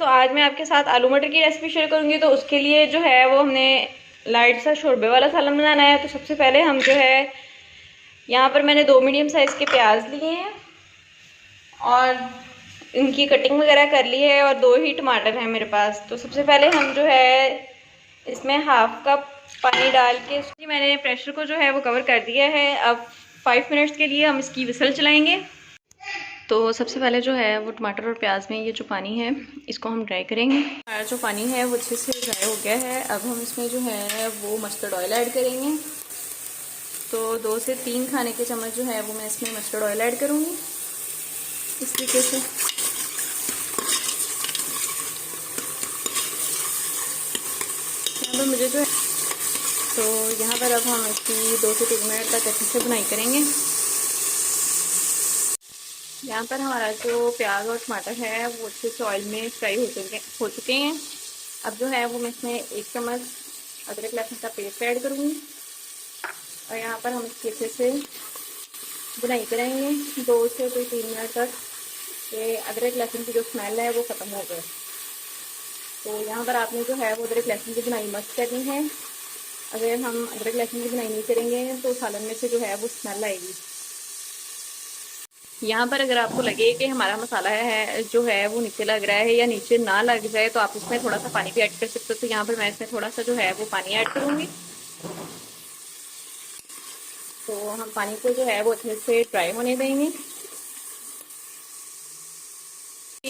आज मैं आपके साथ आलू मटर की रेसिपी शेयर करूंगी। तो उसके लिए जो है वो हमने लाइट सा शोरबे वाला सालन बनाना है। तो सबसे पहले हम जो है यहाँ पर मैंने 2 मीडियम साइज़ के प्याज लिए हैं और इनकी कटिंग वगैरह कर ली है, और 2 ही टमाटर हैं मेरे पास। तो सबसे पहले हम जो है इसमें हाफ कप पानी डाल के मैंने प्रेशर को जो है वो कवर कर दिया है। अब 5 मिनट्स के लिए हम इसकी विसल चलाएंगे। तो सबसे पहले जो है वो टमाटर और प्याज में ये जो पानी है इसको हम ड्राई करेंगे। हमारा जो पानी है वो अच्छे से ड्राई हो गया है। अब हम इसमें जो है वो मस्टर्ड ऑयल ऐड करेंगे। तो 2 से 3 खाने के चम्मच जो है वो मैं इसमें मस्टर्ड ऑयल ऐड करूँगी इस तरीके से। यहाँ पर मुझे जो है तो यहाँ पर अब हम इसकी 2 से 3 मिनट तक अच्छे से भुनाई करेंगे। यहाँ पर हमारा जो प्याज और टमाटर है वो अच्छे से ऑयल में फ्राई हो चुके हैं। अब जो है वो मैं इसमें 1 चम्मच अदरक लहसुन का पेस्ट ऐड करूँगी और यहाँ पर हम इसकी अच्छे से बुनाई करेंगे 2 से 3 मिनट तक, कि अदरक लहसुन की जो स्मेल है वो ख़त्म हो जाए। तो यहाँ पर आपने जो है वो अदरक लहसुन की बुनाई मस्त करनी है। अगर हम अदरक लहसुन की बुनाई नहीं करेंगे तो सालन में से जो है वो स्मेल आएगी। यहाँ पर अगर आपको लगे कि हमारा मसाला है जो है वो नीचे लग रहा है या नीचे ना लग जाए तो आप इसमें थोड़ा सा पानी भी ऐड कर सकते हो। तो यहाँ पर मैं इसमें थोड़ा सा जो है वो पानी ऐड करूँगी। तो हम पानी को जो है वो अच्छे से ड्राई होने देंगे।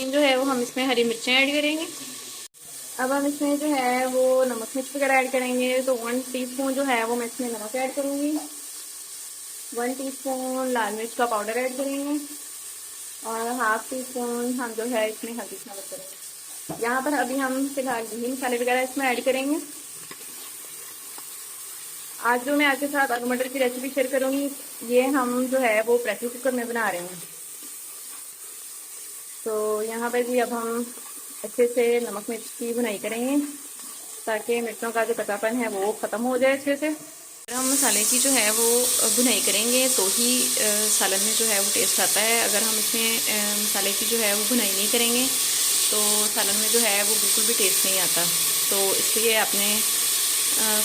जो है वो हम इसमें हरी मिर्चें ऐड करेंगे। अब हम इसमें जो है वो नमक मिर्च वगैरह ऐड करेंगे। तो 1 टीस्पून जो है वो मैं इसमें नमक ऐड करूँगी, 1 टीस्पून लाल मिर्च का पाउडर ऐड करेंगे और हाफ टीस्पून हम जो है इसमें हल्दी नमक करेंगे। यहाँ पर अभी हम फिलहाल घी मसाले वगैरह इसमें ऐड करेंगे। आज जो मैं आपके साथ आलू मटर की रेसिपी शेयर करूँगी ये हम जो है वो प्रेशर कुकर में बना रहे हैं। तो यहाँ पर भी अब हम अच्छे से नमक मिर्च की भुनाई करेंगे ताकि मिर्चों का जो कच्चापन है वो ख़त्म हो जाए अच्छे से। हम मसाले की जो है वो भुनाई करेंगे तो ही सालन में जो है वो टेस्ट आता है। अगर हम इसमें मसाले की जो है वो भुनाई नहीं करेंगे तो सालन में जो है वो बिल्कुल भी टेस्ट नहीं आता। तो इसलिए आपने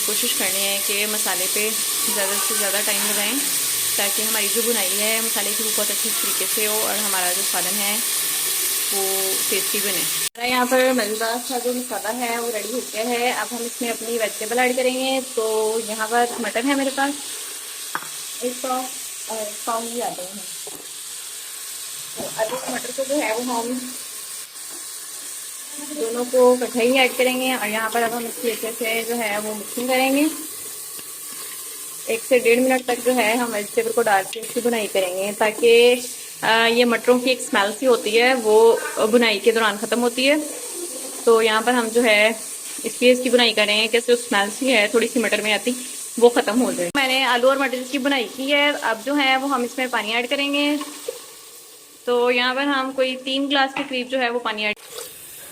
कोशिश करनी है कि मसाले पे ज़्यादा से ज़्यादा टाइम लगाएं ताकि हमारी जो भुनाई है मसाले की वो बहुत अच्छी तरीके से हो और हमारा जो सालन है वो टेस्टी बने। यहाँ पर मज़ेदार सा जो मसाला है वो रेडी हो गया है। अब हम इसमें अपनी वेजिटेबल ऐड करेंगे। तो यहाँ पर मटर है मेरे पास 1 पाव और 1 पाव ही आते हैं। तो आलू मटर को जो है वो हम दोनों को इकट्ठे ही ऐड करेंगे और यहाँ पर अब हम इसकी अच्छे से जो है वो मिक्सिंग करेंगे। 1 से 1.5 मिनट तक जो है हम वेजिटेबल को डाल के इसकी बुनाई करेंगे ताकि ये मटरों की एक स्मेल सी होती है वो बुनाई के दौरान ख़त्म होती है। तो यहाँ पर हम जो है इसकी बुनाई करेंगे कि जो स्मेल सी है थोड़ी सी मटर में आती वो ख़त्म हो जाए। मैंने आलू और मटर की बुनाई की है। अब जो है वो हम इसमें पानी ऐड करेंगे। तो यहाँ पर हम कोई 3 गिलास के करीब जो है वो पानी ऐड,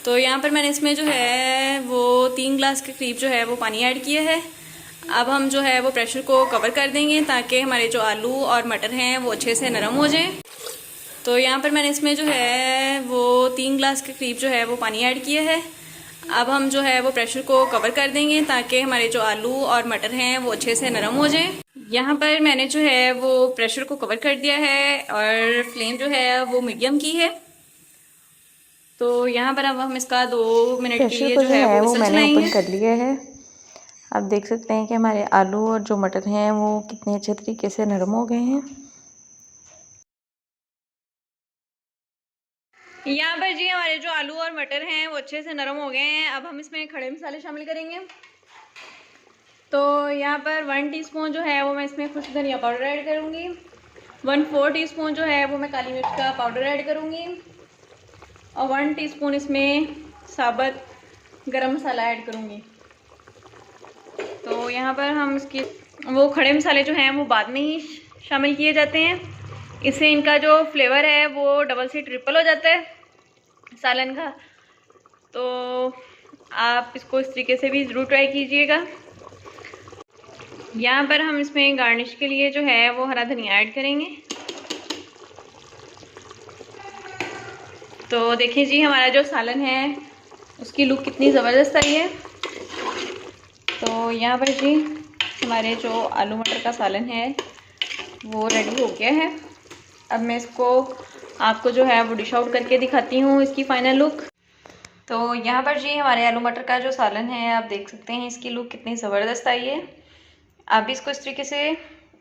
तो यहाँ पर मैंने इसमें जो है वो 3 गिलास के करीब जो है वो पानी ऐड किया है। अब हम जो है वो प्रेशर को कवर कर देंगे ताकि हमारे जो आलू और मटर हैं वो अच्छे से नरम हो जाएं। तो यहाँ पर मैंने इसमें जो है वो 3 गिलास के करीब जो है वो पानी ऐड किया है। अब हम जो है वो प्रेशर को कवर कर देंगे ताकि हमारे जो आलू और मटर हैं वो अच्छे से नरम हो जाएं। यहाँ पर मैंने जो है वो प्रेशर को कवर कर दिया है और फ्लेम जो है वो मीडियम की है। तो यहाँ पर अब हम इसका 2 मिनट के लिए जो है वो मैंने ओपन कर लिया है। आप देख सकते हैं कि हमारे आलू और जो मटर हैं वो कितने अच्छे तरीके से नरम हो गए हैं। यहाँ पर जी हमारे जो आलू और मटर हैं वो अच्छे से नरम हो गए हैं। अब हम इसमें खड़े मसाले शामिल करेंगे। तो यहाँ पर 1 टीस्पून जो है वो मैं इसमें खुश्क धनिया पाउडर ऐड करूँगी, 1/4 टीस्पून जो है वो मैं काली मिर्च का पाउडर ऐड करूँगी और 1 टीस्पून इसमें साबुत गरम मसाला ऐड करूँगी। तो यहाँ पर हम इसके वो खड़े मसाले जो हैं वो बाद में ही शामिल किए जाते हैं। इससे इनका जो फ्लेवर है वो डबल से ट्रिपल हो जाता है सालन का। तो आप इसको इस तरीके से भी ज़रूर ट्राई कीजिएगा। यहाँ पर हम इसमें गार्निश के लिए जो है वो हरा धनिया ऐड करेंगे। तो देखिए जी हमारा जो सालन है उसकी लुक कितनी ज़बरदस्त आई है। तो यहाँ पर जी हमारे जो आलू मटर का सालन है वो रेडी हो गया है। अब मैं इसको आपको जो है वो डिश आउट करके दिखाती हूँ इसकी फाइनल लुक। तो यहाँ पर जी हमारे आलू मटर का जो सालन है आप देख सकते हैं इसकी लुक कितनी ज़बरदस्त आई है। आप भी इसको इस तरीके से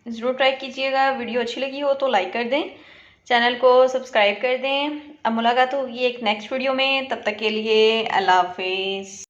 ज़रूर ट्राई कीजिएगा। वीडियो अच्छी लगी हो तो लाइक कर दें, चैनल को सब्सक्राइब कर दें। अब मुलाकात होगी एक नेक्स्ट वीडियो में, तब तक के लिए अल्लाह हाफिज़।